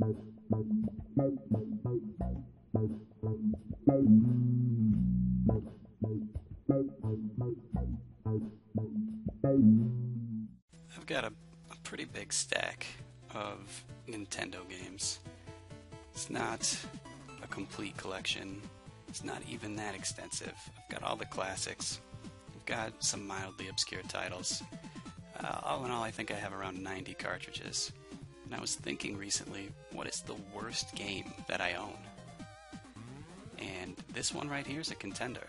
I've got a pretty big stack of Nintendo games. It's not a complete collection. It's not even that extensive. I've got all the classics. I've got some mildly obscure titles. All in all, I think I have around 90 cartridges. And I was thinking recently, what is the worst game that I own? And this one right here is a contender.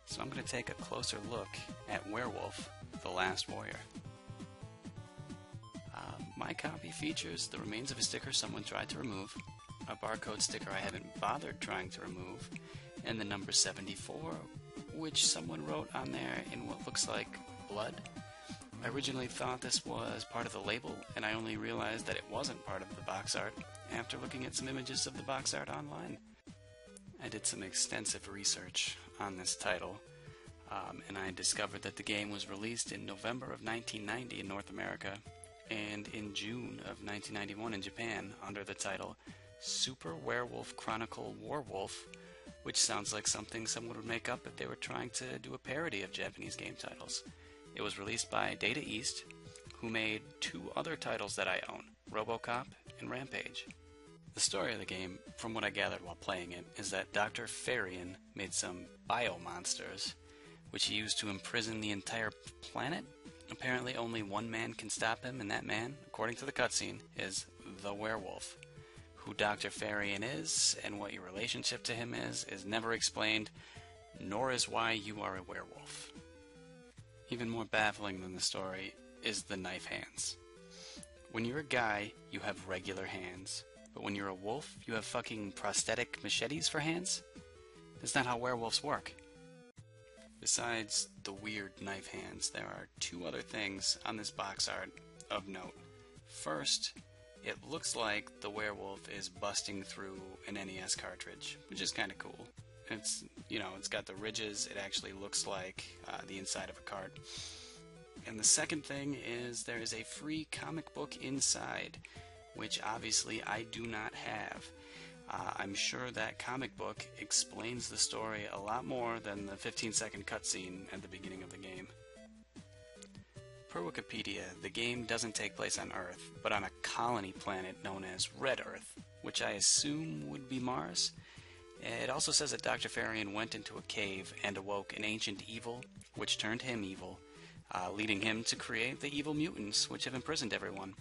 So I'm going to take a closer look at Werewolf, The Last Warrior. My copy features the remains of a sticker someone tried to remove, a barcode sticker I haven't bothered trying to remove, and the number 74, which someone wrote on there in what looks like blood. I originally thought this was part of the label, and I only realized that it wasn't part of the box art after looking at some images of the box art online. I did some extensive research on this title, and I discovered that the game was released in November of 1990 in North America, and in June of 1991 in Japan under the title Super Werewolf Chronicle Warwolf, which sounds like something someone would make up if they were trying to do a parody of Japanese game titles. It was released by Data East, who made two other titles that I own, RoboCop and Rampage. The story of the game, from what I gathered while playing it, is that Dr. Farian made some bio-monsters, which he used to imprison the entire planet. Apparently only one man can stop him, and that man, according to the cutscene, is the werewolf. Who Dr. Farian is, and what your relationship to him is never explained, nor is why you are a werewolf. Even more baffling than the story is the knife hands. When you're a guy, you have regular hands, but when you're a wolf, you have fucking prosthetic machetes for hands? That's not how werewolves work. Besides the weird knife hands, there are two other things on this box art of note. First, it looks like the werewolf is busting through an NES cartridge, which is kind of cool. It's got the ridges. It actually looks like the inside of a card. And the second thing is there is a free comic book inside, which obviously I do not have. I'm sure that comic book explains the story a lot more than the 15-second cutscene at the beginning of the game. Per Wikipedia, the game doesn't take place on Earth, but on a colony planet known as Red Earth, which I assume would be Mars. It also says that Dr. Farian went into a cave and awoke an ancient evil, which turned him evil, leading him to create the evil mutants, which have imprisoned everyone.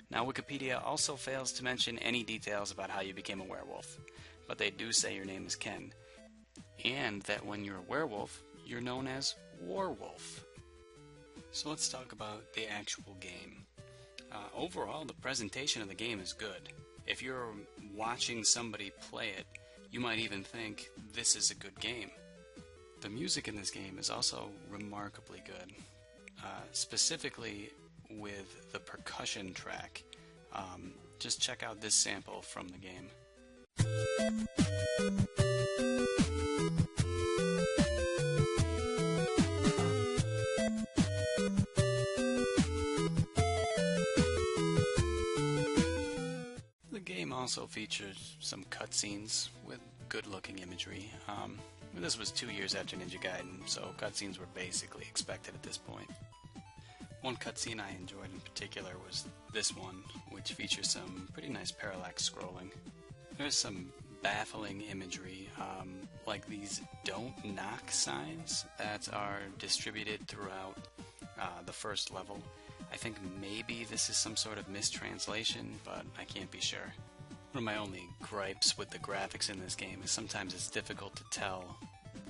Now, Wikipedia also fails to mention any details about how you became a werewolf, but they do say your name is Ken, and that when you're a werewolf, you're known as Warwolf. So let's talk about the actual game. Overall, the presentation of the game is good. If you're watching somebody play it, you might even think this is a good game. The music in this game is also remarkably good, specifically with the percussion track. Just check out this sample from the game. The game also features some cutscenes with good-looking imagery. This was 2 years after Ninja Gaiden, so cutscenes were basically expected at this point. One cutscene I enjoyed in particular was this one, which features some pretty nice parallax scrolling. There's some baffling imagery, like these "Don't Knock" signs that are distributed throughout the first level. I think maybe this is some sort of mistranslation, but I can't be sure. One of my only gripes with the graphics in this game is sometimes it's difficult to tell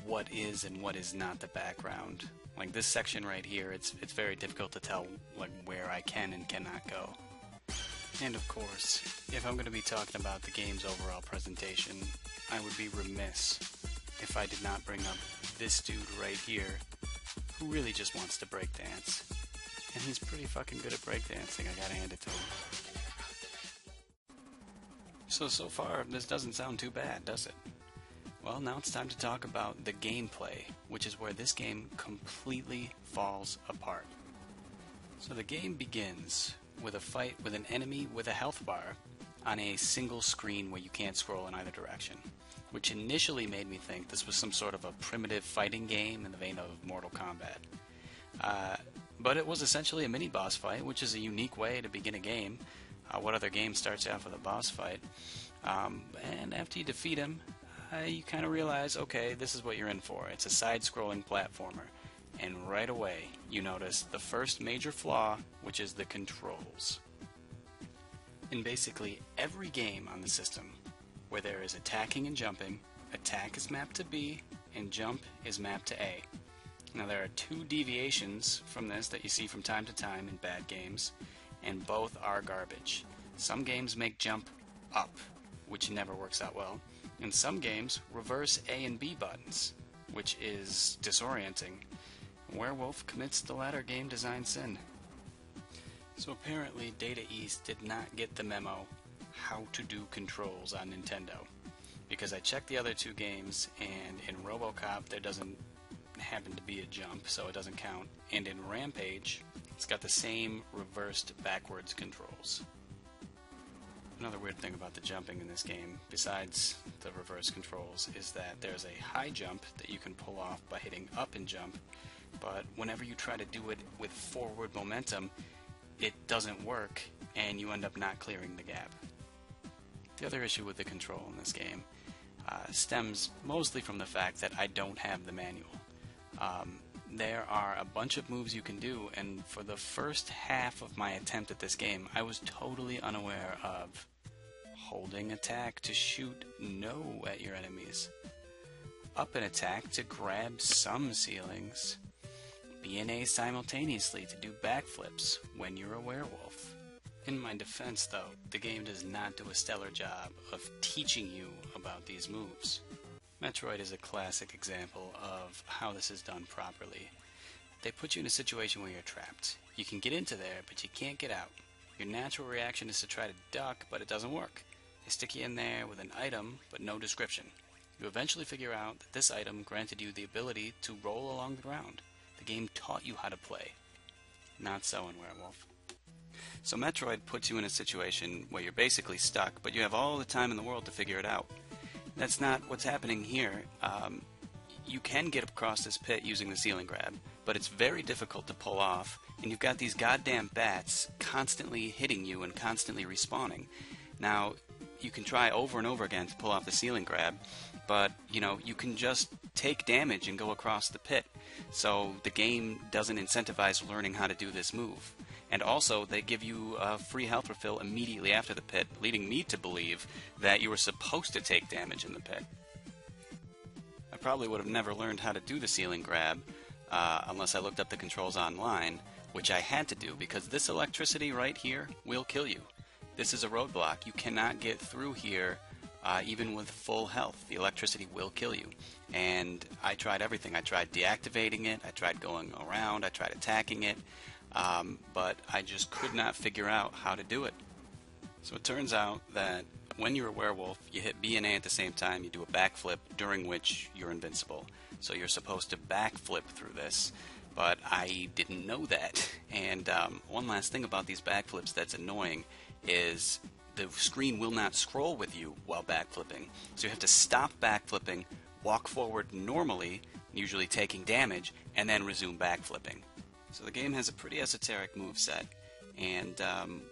what is and what is not the background. Like this section right here, it's very difficult to tell like where I can and cannot go. And of course, if I'm going to be talking about the game's overall presentation, I would be remiss if I did not bring up this dude right here, who really just wants to breakdance. And he's pretty fucking good at breakdancing, I gotta hand it to him. So far, this doesn't sound too bad, does it? Well, now it's time to talk about the gameplay, which is where this game completely falls apart. So the game begins with a fight with an enemy with a health bar on a single screen where you can't scroll in either direction, which initially made me think this was some sort of a primitive fighting game in the vein of Mortal Kombat. But it was essentially a mini-boss fight, which is a unique way to begin a game. What other game starts out with a boss fight? And after you defeat him, you kind of realize, okay, this is what you're in for. It's a side-scrolling platformer. And right away, you notice the first major flaw, which is the controls. In basically every game on the system, where there is attacking and jumping, attack is mapped to B, and jump is mapped to A. Now there are two deviations from this that you see from time to time in bad games, and both are garbage. Some games make jump up, which never works out well, and some games reverse A and B buttons, which is disorienting. Werewolf commits the latter game design sin. So apparently Data East did not get the memo how to do controls on Nintendo, because I checked the other two games, and in RoboCop there doesn't happen to be a jump, so it doesn't count, and in Rampage it's got the same reversed backwards controls. Another weird thing about the jumping in this game, besides the reverse controls, is that there's a high jump that you can pull off by hitting up and jump, but whenever you try to do it with forward momentum, it doesn't work, and you end up not clearing the gap. The other issue with the control in this game stems mostly from the fact that I don't have the manual. There are a bunch of moves you can do, and for the first half of my attempt at this game, I was totally unaware of holding attack to shoot no at your enemies, up an attack to grab some ceilings, B&A simultaneously to do backflips when you're a werewolf. In my defense, though, the game does not do a stellar job of teaching you about these moves. Metroid is a classic example of how this is done properly. They put you in a situation where you're trapped. You can get into there, but you can't get out. Your natural reaction is to try to duck, but it doesn't work. They stick you in there with an item, but no description. You eventually figure out that this item granted you the ability to roll along the ground. The game taught you how to play. Not so in Werewolf. So Metroid puts you in a situation where you're basically stuck, but you have all the time in the world to figure it out. That's not what's happening here. You can get across this pit using the ceiling grab, but it's very difficult to pull off, and you've got these goddamn bats constantly hitting you and constantly respawning. Now, you can try over and over again to pull off the ceiling grab, but, you can just take damage and go across the pit. So the game doesn't incentivize learning how to do this move. And also, they give you a free health refill immediately after the pit, leading me to believe that you were supposed to take damage in the pit. I probably would have never learned how to do the ceiling grab unless I looked up the controls online, which I had to do because this electricity right here will kill you. This is a roadblock. You cannot get through here even with full health. The electricity will kill you. And I tried everything. I tried deactivating it, I tried going around, I tried attacking it. But I just could not figure out how to do it. So it turns out that when you're a werewolf, you hit B and A at the same time, you do a backflip, during which you're invincible. So you're supposed to backflip through this, but I didn't know that. And one last thing about these backflips that's annoying is the screen will not scroll with you while backflipping. So you have to stop backflipping, walk forward normally, usually taking damage, and then resume backflipping. So the game has a pretty esoteric moveset, and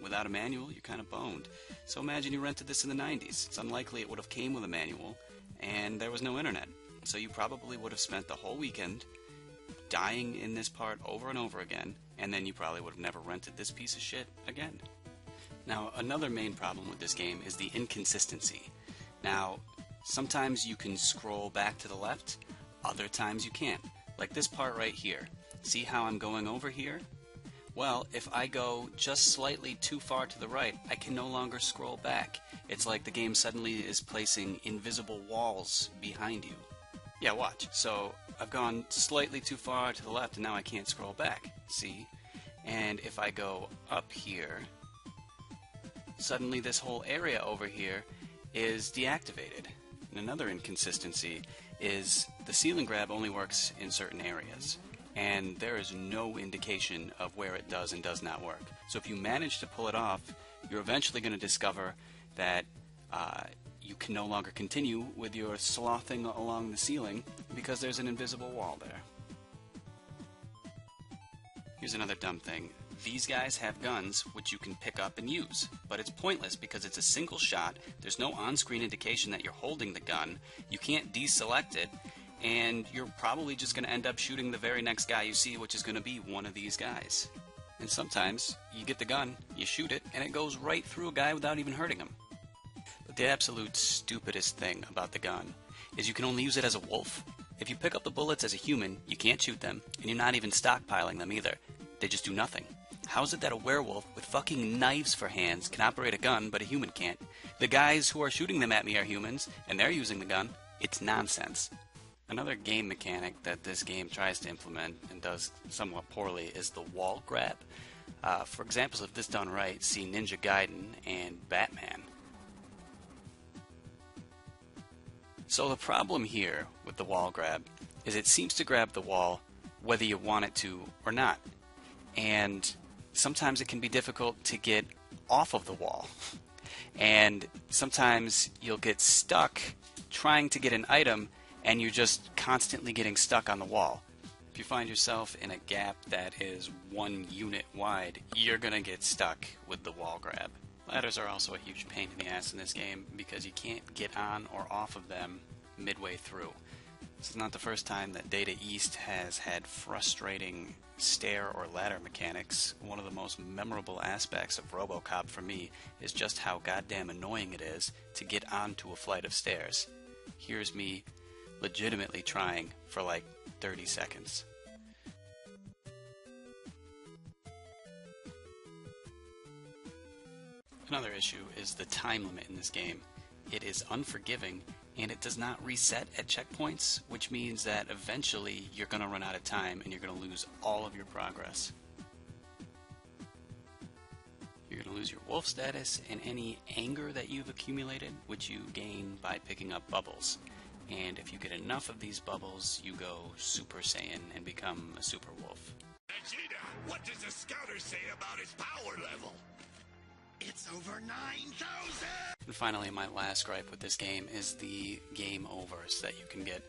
without a manual, you're kind of boned. So imagine you rented this in the 90s. It's unlikely it would have came with a manual, and there was no internet. So you probably would have spent the whole weekend dying in this part over and over again, and then you probably would have never rented this piece of shit again. Now, another main problem with this game is the inconsistency. Now, sometimes you can scroll back to the left, other times you can't. Like this part right here. See how I'm going over here? Well, if I go just slightly too far to the right, I can no longer scroll back. It's like the game suddenly is placing invisible walls behind you. Yeah, watch. So I've gone slightly too far to the left and now I can't scroll back. See? And if I go up here, suddenly this whole area over here is deactivated. And another inconsistency is the ceiling grab only works in certain areas, and there is no indication of where it does and does not work. So if you manage to pull it off, you're eventually going to discover that you can no longer continue with your slothing along the ceiling because there's an invisible wall there. Here's another dumb thing. These guys have guns which you can pick up and use, but it's pointless because it's a single shot, there's no on-screen indication that you're holding the gun, you can't deselect it, and you're probably just going to end up shooting the very next guy you see, which is going to be one of these guys. And sometimes, you get the gun, you shoot it, and it goes right through a guy without even hurting him. But the absolute stupidest thing about the gun is you can only use it as a wolf. If you pick up the bullets as a human, you can't shoot them, and you're not even stockpiling them either. They just do nothing. How is it that a werewolf with fucking knives for hands can operate a gun, but a human can't? The guys who are shooting them at me are humans, and they're using the gun. It's nonsense. Another game mechanic that this game tries to implement, and does somewhat poorly, is the wall grab. For examples of this done right, see Ninja Gaiden and Batman. So the problem here with the wall grab is it seems to grab the wall whether you want it to or not. And sometimes it can be difficult to get off of the wall. And sometimes you'll get stuck trying to get an item and you're just constantly getting stuck on the wall. If you find yourself in a gap that is 1 unit wide, you're gonna get stuck with the wall grab. Ladders are also a huge pain in the ass in this game because you can't get on or off of them midway through. This is not the first time that Data East has had frustrating stair or ladder mechanics. One of the most memorable aspects of RoboCop for me is just how goddamn annoying it is to get onto a flight of stairs. Here's me legitimately trying for like 30 seconds. Another issue is the time limit in this game. It is unforgiving and it does not reset at checkpoints, which means that eventually you're going to run out of time and you're going to lose all of your progress. You're going to lose your wolf status and any anger that you've accumulated, which you gain by picking up bubbles. And if you get enough of these bubbles, you go Super Saiyan and become a super wolf. Vegeta, what does the scouter say about his power level? It's over 9,000! And finally, my last gripe with this game is the game overs that you can get.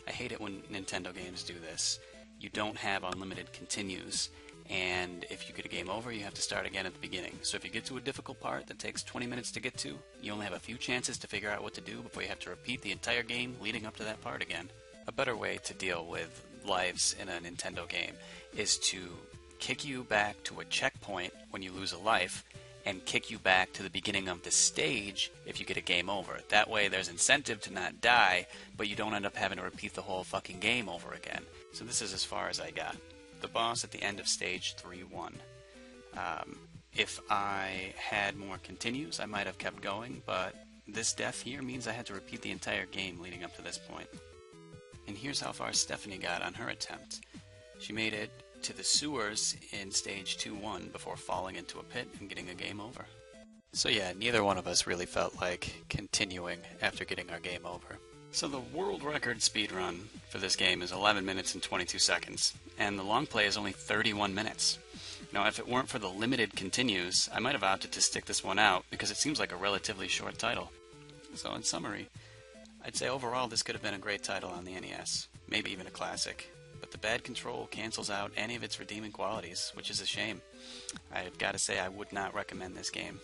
I hate it when Nintendo games do this. You don't have unlimited continues, and if you get a game over, you have to start again at the beginning. So if you get to a difficult part that takes 20 minutes to get to, you only have a few chances to figure out what to do before you have to repeat the entire game leading up to that part again. A better way to deal with lives in a Nintendo game is to kick you back to a checkpoint when you lose a life, and kick you back to the beginning of the stage if you get a game over. That way there's incentive to not die, but you don't end up having to repeat the whole fucking game over again. So this is as far as I got. The boss at the end of stage 3 won. If I had more continues, I might have kept going, but this death here means I had to repeat the entire game leading up to this point. And here's how far Stephanie got on her attempt. She made it to the sewers in stage 2-1 before falling into a pit and getting a game over. So yeah, neither one of us really felt like continuing after getting our game over. So the world record speedrun for this game is 11 minutes and 22 seconds, and the long play is only 31 minutes. Now if it weren't for the limited continues, I might have opted to stick this one out because it seems like a relatively short title. So in summary, I'd say overall this could have been a great title on the NES, maybe even a classic. But the bad control cancels out any of its redeeming qualities, which is a shame. I've got to say I would not recommend this game.